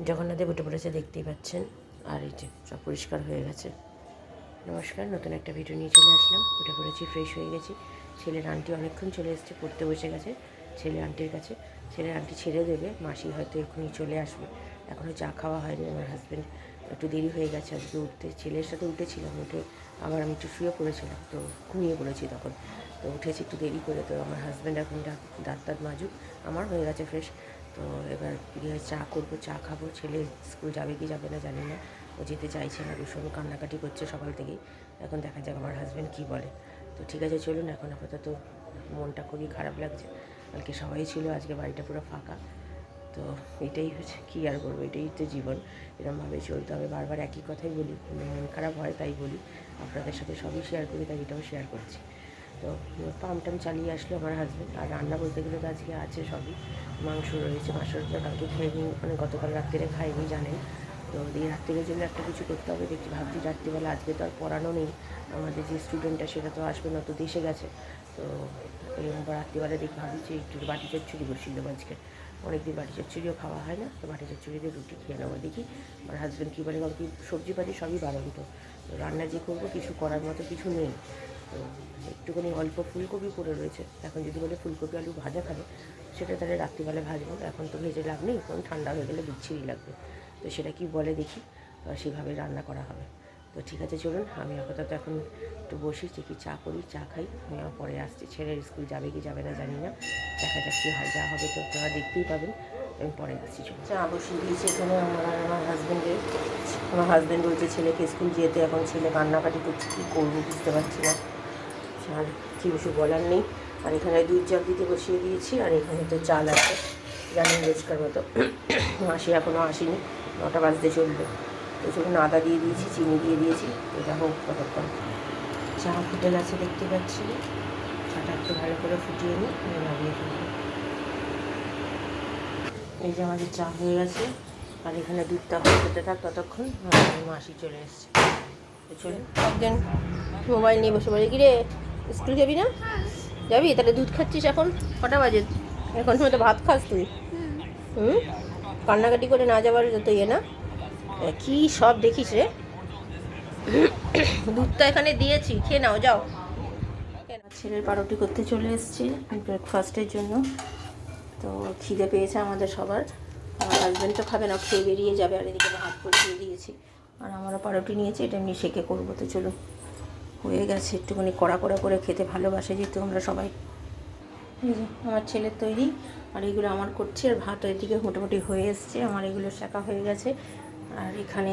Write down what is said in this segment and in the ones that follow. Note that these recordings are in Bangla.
জগন্নাথদেব উঠে পড়েছে, দেখতেই পাচ্ছেন। আর এই যে সব পরিষ্কার হয়ে গেছে। নমস্কার, নতুন একটা ভিডিও নিয়ে চলে আসলাম। উঠে পড়েছি, ফ্রেশ হয়ে গেছি। ছেলের আন্টি অনেকক্ষণ চলে এসেছে, পড়তে বসে গেছে ছেলে আন্টির কাছে। ছেলের আন্টি ছেড়ে দেবে, মাসি হয়তো এক্ষুনি চলে আসবে। এখনও চা খাওয়া হয়নি। আমার হাজব্যান্ড একটু দেরি হয়ে গেছে আজকে উঠতে। ছেলের সাথে উঠেছিলাম, উঠে আবার আমি একটু শুয়ে পড়েছিলাম, তো ঘুমিয়ে পড়েছি তখন। তো উঠেছি একটু দেরি করে। তো আমার হাজব্যান্ড এখন দাঁত মাজুক, আমার হয়ে গেছে ফ্রেশ। তো এবার গিয়ে চা করবো, চা খাবো। ছেলে স্কুল যাবে কি যাবে না জানি না, ও যেতে চাইছে না, ভীষণ কান্নাকাটি করছে সকাল থেকেই। এখন দেখা যাক আমার হাজব্যান্ড কী বলে। তো ঠিক আছে, চলুন। এখন আপাতত মনটা খুবই খারাপ লাগছে। কালকে সবাই ছিল, আজকে বাড়িটা পুরো ফাঁকা। তো এটাই হচ্ছে, কী আর করবো, এটাই তো জীবন, এরকমভাবে চলতে হবে। বারবার একই কথাই বলি, মন খারাপ হয় তাই বলি। আপনাদের সাথে সবই শেয়ার করি, তাই এটাও শেয়ার করছি। তো পাম্পটাম চালিয়ে আসলো আমার হাজব্যান্ড। আর রান্না বলতে গেলে তো আজকে আছে সবই। মাংস রয়েছে, মাংসটা কালকে খাইনি, মানে গতকাল রাত্রিরে খাইনি জানেন। তো এই রাত্রিরের জন্য একটা কিছু করতে হবে দেখছি। ভাবছি রাত্রিবেলা, আজকে তো আর পড়ানো নেই, আমাদের যে স্টুডেন্টটা সেটা তো আসবে না, তো দেশে গেছে। তো এই রাত্রিবেলা দেখি ভাবছি একটু বাটি চচ্চড়ি বসিয়ে দেবো আজকে। অনেকদিন বাটি চচ্চড়িও খাওয়া হয় না, তো বাটি চচ্চড়ি দিয়ে রুটি খেয়ে নেবো। দেখি আমার হাজব্যান্ড কী বলে। কারণ কি সবজি পাতি সবই বাড়ন্ত, তো রান্না যে করবো কিছু করার মতো কিছু নেই। তো একটুখানি অল্প ফুলকপি পড়ে রয়েছে, এখন যদি বলে ফুলকপি আলু ভাজা খাবে, সেটা তাহলে রাত্রিবেলা ভাজবো। এখন তো ভেজে লাভ নেই, কারণ ঠান্ডা হয়ে গেলে বিচ্ছিরি লাগবে। তো সেটা কি বলে দেখি, সেভাবে রান্না করা হবে। তো ঠিক আছে, চলুন। আমি আপাতত এখন একটু বসি, দেখি চা করি, চা খাই। আমি পরে আসছি। ছেলের স্কুল যাবে কি যাবে না জানি না, দেখা যাক কী হয়। যা হবে তো আপনারা দেখতেই পাবেন। আমি পরে আসছি, চলুন। চা বসিয়ে দিয়েছি এখানে আমার হাজব্যান্ডের। আমার হাজব্যান্ড বলছে ছেলেকে স্কুল যেতে, এখন ছেলে কান্নাকাটি করছে, কী করবো বুঝতে পারছি না। আর কী কিছু বলার নেই। আর এখানে দুধ জল দিতে বসিয়ে দিয়েছি, আর এখানে তো চাল আছে জানেন রোজকার মতো। মাসি এখনও আসেনি, 9টা বাজতে চলবে। তো চলুন, আদা দিয়ে দিয়েছি, চিনি দিয়ে দিয়েছি, এটা হোক ততক্ষণ। চা ফুটে গেছে দেখতে পাচ্ছি। চাটা একটু ভালো করে ফুটিয়ে নিই, নামিয়ে ফেলবো। এই যে আমাদের চা হয়ে গেছে, আর এখানে দুধটা ফুটে থাক ততক্ষণ। মাসি চলে এসছে। তো চলুন। একজন মোবাইল নিয়ে বসে পড়ে, কিরে স্কুল যাবি না? যাবি? তাহলে দুধ খাচ্ছিস এখন? কটা বাজে এখন? হয়তো ভাত খাস তুই? কান্নাকাটি করে না যাবার যত ইয়ে না, কী সব দেখিস রে। দুধটা এখানে দিয়েছি, খেয়ে নাও, যাও। ছেলের পাউরুটি করতে চলে এসেছি ব্রেকফাস্টের জন্য। তো খিদে পেয়েছে আমাদের সবার। আমার হাজব্যান্ড তো খাবে না, খেয়ে বেরিয়ে যাবে। আর এদিকে ভাত বসিয়ে দিয়েছি, আর আমারও পাউরুটি নিয়েছি, এটা এমনি সেঁকে করবো। তো চলো, হয়ে গেছে। একটুখানি কড়া কড়া করে খেতে ভালোবাসে যেহেতু আমরা সবাই। এই যে আমার ছেলের তৈরি, আর এইগুলো আমার করছি। আর ভাত এদিকে মোটামুটি হয়ে এসছে, আমার এগুলো শেখা হয়ে গেছে। আর এখানে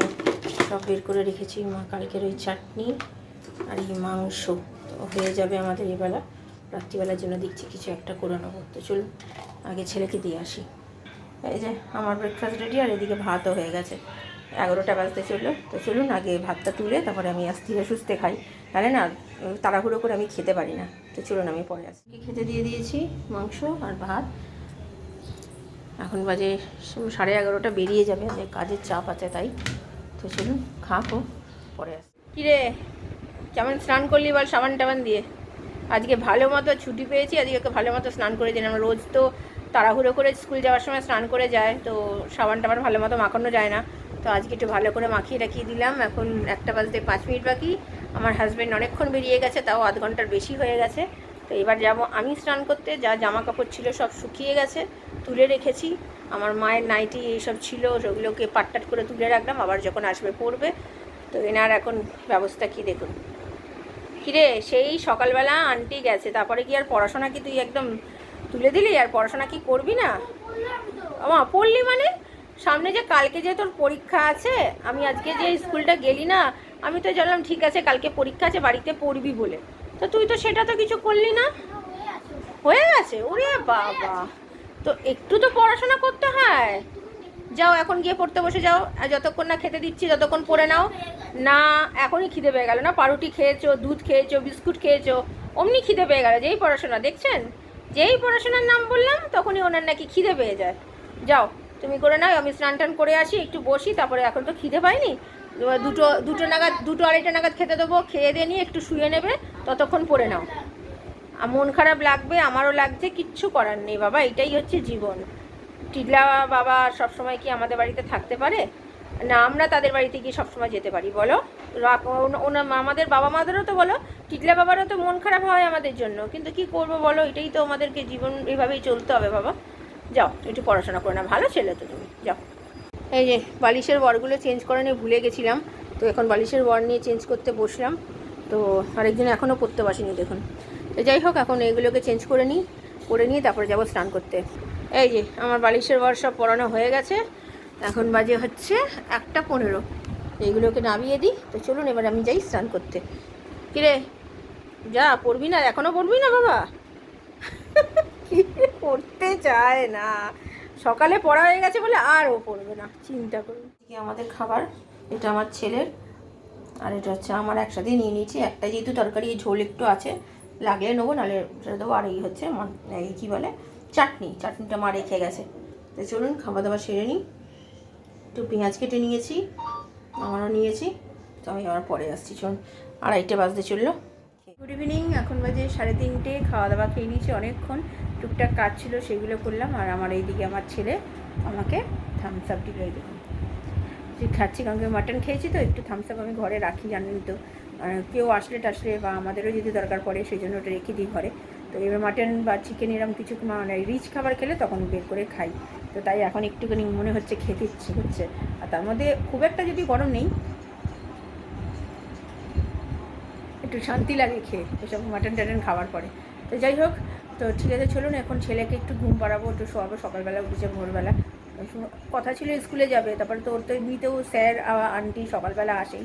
সব বের করে রেখেছি, কালকের ওই চাটনি আর এই মাংস। তো হয়ে যাবে আমাদের এবেলা। রাত্রিবেলার জন্য দেখছি কিছু একটা করে নেবো। তো চলুন, আগে ছেলেকে দিয়ে আসি। এই যে আমার ব্রেকফাস্ট রেডি, আর এদিকে ভাতও হয়ে গেছে। 11টা বাজতে চললো। তো চলুন, আগে ভাতটা তুলে তারপরে আমি ধীরে সুস্থে খাই, তাহলে না তাড়াহুড়ো করে আমি খেতে পারি না। তো চলুন, আমি পরে আসি। খেতে দিয়ে দিয়েছি মাংস আর ভাত। এখন বাজে 11:30, বেরিয়ে যাবে, যে কাজের চাপ আছে তাই। তো চলুন খাবো, পরে আসি। কিরে কেমন স্নান করলি বল, সাবান টাবান দিয়ে? আজকে ভালো মতো ছুটি পেয়েছি, আজকে ওকে ভালো মতো স্নান করে দিলাম। রোজ তো তাড়াহুড়ো করে স্কুল যাওয়ার সময় স্নান করে যায়, তো সাবান টাবান ভালো মতো মাখানো যায় না। তো আজকে একটু ভালো করে মাখিয়ে রাখিয়ে দিলাম। এখন 1টা বাজতে 5 মিনিট বাকি। আমার হাজব্যান্ড অনেকক্ষণ বেরিয়ে গেছে, তাও আধ ঘন্টার বেশি হয়ে গেছে। তো এবার যাব আমি স্নান করতে। যা জামা কাপড় ছিল সব শুকিয়ে গেছে, তুলে রেখেছি। আমার মায়ের নাইটি এইসব ছিল, সেগুলোকে পাটটাট করে তুলে রাখলাম, আবার যখন আসবে পরবে। তো এনার এখন ব্যবস্থা কি দেখুন। কিরে সেই সকালবেলা আন্টি গেছে, তারপরে কি আর পড়াশোনা কি তুই একদম তুলে দিলি? আর পড়াশোনা কি করবি না? পড়লি মানে? সামনে যে কালকে যে তোর পরীক্ষা আছে, আমি আজকে যে স্কুলটা গেলি না, আমি তো জানলাম ঠিক আছে কালকে পরীক্ষা আছে, বাড়িতে পড়বি বলে। তো তুই তো সেটা তো কিছু করলি না। হয়ে গেছে? ওরে বাবা, তো একটু তো পড়াশোনা করতে হয়। যাও এখন গিয়ে পড়তে বসে যাও, আর যতক্ষণ না খেতে দিচ্ছি ততক্ষণ পড়ে নাও। না এখনই খিদে পেয়ে গেল না? পাউরুটি খেয়েছো, দুধ খেয়েছো, বিস্কুট খেয়েছো, অমনি খিদে পেয়ে গেল। যেই পড়াশোনা দেখছেন, যেই পড়াশোনার নাম বললাম তখনই ওনার নাকি খিদে পেয়ে যায়। যাও তুমি করে নাও, আমি স্নান টান করে আসি, একটু বসি, তারপরে এখন তো খিদে পাইনি। দুটো নাগাদ, 2-2:30 নাগাদ খেতে দেবো। খেয়ে দিয়ে নিয়ে একটু শুয়ে নেবে, ততক্ষণ পড়ে নাও। মন খারাপ লাগবে, আমারও লাগছে, কিচ্ছু করার নেই বাবা, এটাই হচ্ছে জীবন। টিগলা বাবা সবসময় কি আমাদের বাড়িতে থাকতে পারে না? আমরা তাদের বাড়িতে গিয়ে সবসময় যেতে পারি বলো? আমাদের বাবা মাদেরও তো বলো, টিগলা বাবারও তো মন খারাপ হয় আমাদের জন্য, কিন্তু কি করব বলো, এটাই তো আমাদেরকে জীবন, এভাবেই চলতে হবে বাবা। যাও একটু পড়াশোনা করে না, ভালো ছেলে তো তুমি, যাও। এই যে বালিশের ওয়ারগুলো চেঞ্জ করে নিয়ে ভুলে গেছিলাম, তো এখন বালিশের ওয়ার নিয়ে চেঞ্জ করতে বসলাম। তো আরেকদিন এখনও পড়তে বসিনি দেখুন। তো যাই হোক, এখন এইগুলোকে চেঞ্জ করে নিয়ে তারপরে যাবো স্নান করতে। এই যে আমার বালিশের ওয়ার সব পরানো হয়ে গেছে, এখন বাজে হচ্ছে 1:15। এইগুলোকে নামিয়ে দিই। তো চলুন এবার আমি যাই স্নান করতে। কিরে যা, পড়বি না? এখনও পড়বি না বাবা? কি পড়তে চায় না, সকালে পড়া হয়ে গেছে বলে আর ও পড়বে না, চিন্তা করুন। আমাদের খাবার, এটা আমার ছেলের আর এটা হচ্ছে আমার, একসাথে নিয়ে নিয়েছি। একটা যেহেতু তরকারি ঝোল একটু আছে, লাগলে নেবো, নাহলে সেটা দেবো। আর এই হচ্ছে এই কী বলে, চাটনিটা মা রেখে গেছে। তো চলুন খাওয়া দাওয়া সেরে নিই। একটু পেঁয়াজ কেটে নিয়েছি, আমারও নিয়েছি। তো আমি আবার পরে আসছি, চলুন। 2:30 বাজতে চললো। গুড ইভিনিং, এখন বাজে 3:30। খাওয়া দাওয়া খেয়ে নিয়েছি অনেকক্ষণ, টুকটাক কাজ ছিল সেগুলো করলাম। আর আমার এইদিকে আমার ছেলে আমাকে থামস আপ দিল, দেখুন খাচ্ছি, কারণ কি মাটন খেয়েছি তো, একটু থামস আপ আমি ঘরে রাখি, জানেন তো। কেউ আসলে টাসলে বা আমাদেরও যদি দরকার পড়ে সেই জন্য ওটা রেখে দিই ঘরে। তো এবার মাটন বা চিকেন এরকম কিছু মানে রিচ খাবার খেলে তখন বের করে খাই। তো তাই এখন একটুখানি মনে হচ্ছে খেতে ইচ্ছে হচ্ছে। আর তার মধ্যে খুব একটা যদি গরম নেই, একটু শান্তি লাগে খেয়ে এসব মাটন টাটন খাওয়ার পরে। তো যাই হোক, তো ঠিক আছে চলুন, এখন ছেলেকে একটু ঘুম পাড়াবো, একটু শোয়াবো। সকালবেলা উঠেছে ভোরবেলা, কথা ছিল স্কুলে যাবে, তারপরে তো ওর তো এমনিতেও স্যার আন্টি সকালবেলা আসেই,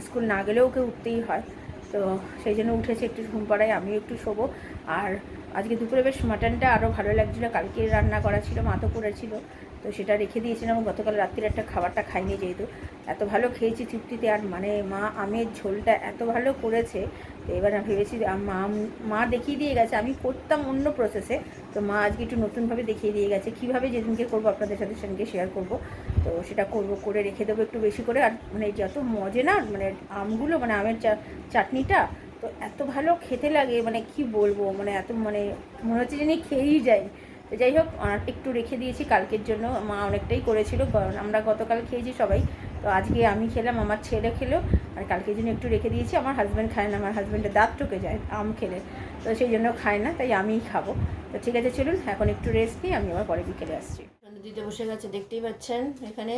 স্কুল না গেলেও ওকে উঠতেই হয়। তো সেই জন্য উঠেছে, একটু ঘুম পাড়াই, আমিও একটু শোবো। আর আজকে দুপুরে বেশ মাটনটা আরও ভালো লাগছিলো, কালকে রান্না করা ছিল, মা তো করেছিল, তো সেটা রেখে দিয়েছিলাম। গতকাল রাত্রির একটা খাবারটা খাইনি, যেহেতু এত ভালো খেয়েছি তৃপ্তিতে। আর মানে মা আমের ঝোলটা এত ভালো করেছে, তো এবার আমি ভেবেছি মা দেখিয়ে দিয়ে গেছে, আমি করতাম অন্য প্রসেসে, তো মা আজকে একটু নতুনভাবে দেখিয়ে দিয়ে গেছে কীভাবে যেদিনকে করবো আপনাদের সাথে সেদিনকে শেয়ার করব। তো সেটা করে রেখে দেবো একটু বেশি করে। আর মানে যত মজে না মানে আমগুলো, মানে আমের চাটনিটা তো এত ভালো খেতে লাগে, মানে কি বলবো, মানে এত মানে মনে হচ্ছে যে খেয়েই যাই। তো যাই হোক, একটু রেখে দিয়েছি কালকের জন্য, মা অনেকটাই করেছিল, আমরা গতকাল খেয়েছি সবাই, তো আজকে আমি খেলাম, আমার ছেলে খেলো, আর কালকের জন্য একটু রেখে দিয়েছি। আমার হাজব্যান্ড খায় না, আমার হাজব্যান্ডের দাঁত টকে যায় আম খেলে, তো সেই জন্য খায় না, তাই আমিই খাবো। তো ঠিক আছে চলুন, এখন একটু রেস্ট নিই, আমি আবার পরে বিকেলে আসছি। দিতে বসে গেছে, দেখতেই পাচ্ছেন এখানে।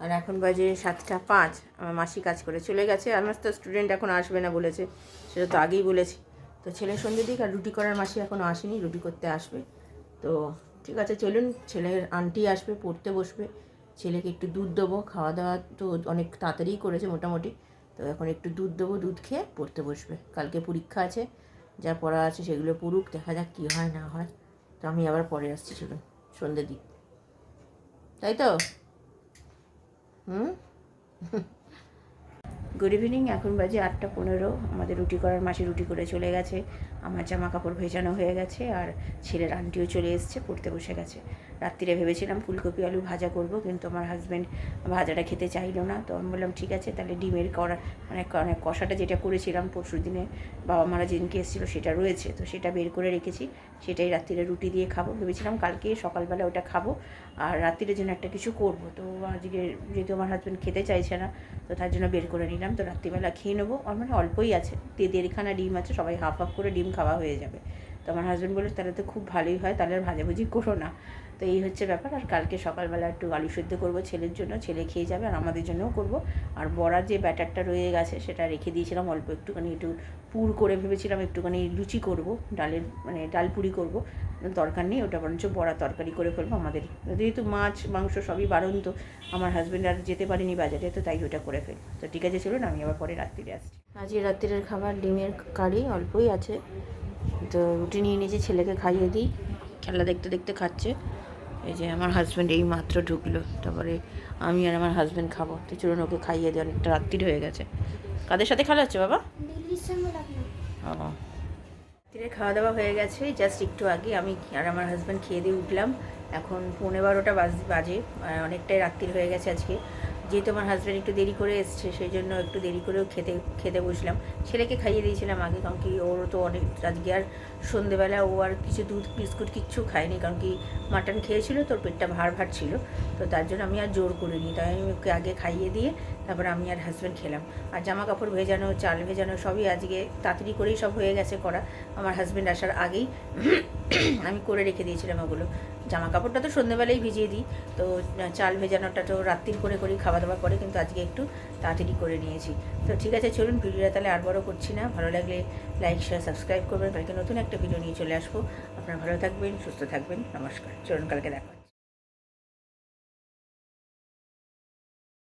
আর এখন বাজে 7:05, আমার মাসি কাজ করে চলে গেছে। আমার তো স্টুডেন্ট এখন আসবে না বলেছে, সেটা তো আগেই বলেছি। তো ছেলে সন্ধ্যে দিক, আর রুটি করার মাসি এখনও আসেনি, রুটি করতে আসবে। তো ঠিক আছে চলুন, ছেলের আন্টি আসবে, পড়তে বসবে, ছেলেকে একটু দুধ দেবো। খাওয়া দাওয়া তো অনেক তাড়াতাড়িই করেছে মোটামুটি, তো এখন একটু দুধ দেবো, দুধ খেয়ে পড়তে বসবে। কালকে পরীক্ষা আছে, যা পড়া আছে সেগুলো পড়ুক, দেখা যাক কী হয় না হয়। তো আমি আবার পরে আসছি, চলুন সন্ধ্যে দিক, তাই তো। গুড ইভিনিং, এখন বাজে 8:15। আমাদের রুটি করার মাসি রুটি করে চলে গেছে, আমার জামা কাপড় ভেজানো হয়ে গেছে, আর ছেলের আন্টিও চলে এসছে, পড়তে বসে গেছে। রাত্রিরে ভেবেছিলাম ফুলকপি আলু ভাজা করব, কিন্তু আমার হাজব্যান্ড ভাজাটা খেতে চাইলো না। তো আমি বললাম ঠিক আছে, তাহলে ডিমের মানে কষাটা যেটা করেছিলাম পরশু দিনে, বাবা মারা যেদিনকে এসেছিলো সেটা রয়েছে, তো সেটা বের করে রেখেছি, সেটাই রাত্রিরে রুটি দিয়ে খাবো। ভেবেছিলাম কালকে সকালবেলা ওটা খাবো, আর রাত্রিরের জন্য একটা কিছু করবো। তো আজকে যেহেতু আমার হাজব্যান্ড খেতে চাইছে না, তো তার জন্য বের করে নিলাম। তো রাত্রিবেলা খেয়ে নেবো, আর মানে অল্পই আছে, 1.5খানা ডিম আছে, সবাই হাফ হাফ করে ডিম খাওয়া হয়ে যাবে। তো আমার হাজব্যান্ড বললো তাহলে তো খুব ভালোই হয়, তাহলে আর ভাজাভুজি করো না। তো এই হচ্ছে ব্যাপার। আর কালকে সকালবেলা একটু আলু সেদ্ধ করবো ছেলের জন্য, ছেলে খেয়ে যাবে, আর আমাদের জন্যও করবো। আর বড়ার যে ব্যাটারটা রয়ে গেছে সেটা রেখে দিয়েছিলাম অল্প, একটু পুর করে ভেবেছিলাম একটুখানি লুচি করবো, ডালের মানে ডাল পুরি করবো, দরকার নেই ওটা, বরঞ্চ বড়া তরকারি করে ফেলবো। আমাদের যেহেতু মাছ মাংস সবই বারণ, তো আমার হাজব্যান্ড আর যেতে পারেনি বাজারে, তো তাই ওটা করে ফেল। তো ঠিক আছে চলুন, আমি আবার পরে রাত্রিরে আসছি। আজকে রাত্রিরের খাবার ডিমের কারি অল্পই আছে, তো রুটি নিয়ে নিয়েছি, ছেলেকে খাইয়ে দিই, খেলা দেখতে দেখতে খাচ্ছে। এই যে আমার হাজব্যান্ড এই মাত্র ঢুকলো, তারপরে আমি আর আমার হাজব্যান্ড খাবো। তো চলুন ওকে খাইয়ে দিই, অনেকটা রাত্রির হয়ে গেছে। কাদের সাথে খেলা হচ্ছে বাবা? রাত্রিরে খাওয়া দাওয়া হয়ে গেছে, জাস্ট একটু আগে আমি আর আমার হাজব্যান্ড খেয়ে দিয়ে উঠলাম। এখন 12:15 বাজে, অনেকটাই রাত্রির হয়ে গেছে আজকে। যেহেতু আমার হাজব্যান্ড একটু দেরি করে এসছে, সেই জন্য একটু দেরি করেও খেতে বসলাম। ছেলেকে খাইয়ে দিয়েছিলাম আগে, কারণ কি ওরও তো অনেক আজকে আর সন্ধেবেলা ও আর কিছু দুধ বিস্কুট কিচ্ছু খায়নি, কারণ কি মাটন খেয়েছিল, তোর পেটটা ভার ছিল। তো তার জন্য আমি আর জোর করিনি, তাই আমি ওকে আগে খাইয়ে দিয়ে তারপর আমি আর হাজব্যান্ড খেলাম। আর জামা কাপড় ভেজানো, চাল ভেজানো সবই আজকে তাড়াতাড়ি করেই সব হয়ে গেছে করা। আমার হাজব্যান্ড আসার আগেই আমি করে রেখে দিয়েছিলাম ওগুলো। জামা কাপড়টা তো সন্ধ্যেবেলায় ভিজিয়ে দিই, তো চাল ভেজানোটা তো রাত্রির করে করি খাওয়া দাওয়ার পরে, কিন্তু আজকে একটু তাড়াতাড়ি করে নিয়েছি। তো ঠিক আছে, চলুন ভিডিওটা তাহলে আর বড় করছি না। ভালো লাগলে লাইক শেয়ার সাবস্ক্রাইব করবেন, কালকে নতুন একটা ভিডিও নিয়ে চলে আসবো। আপনারা ভালো থাকবেন, সুস্থ থাকবেন, নমস্কার। চলুন কালকে দেখা।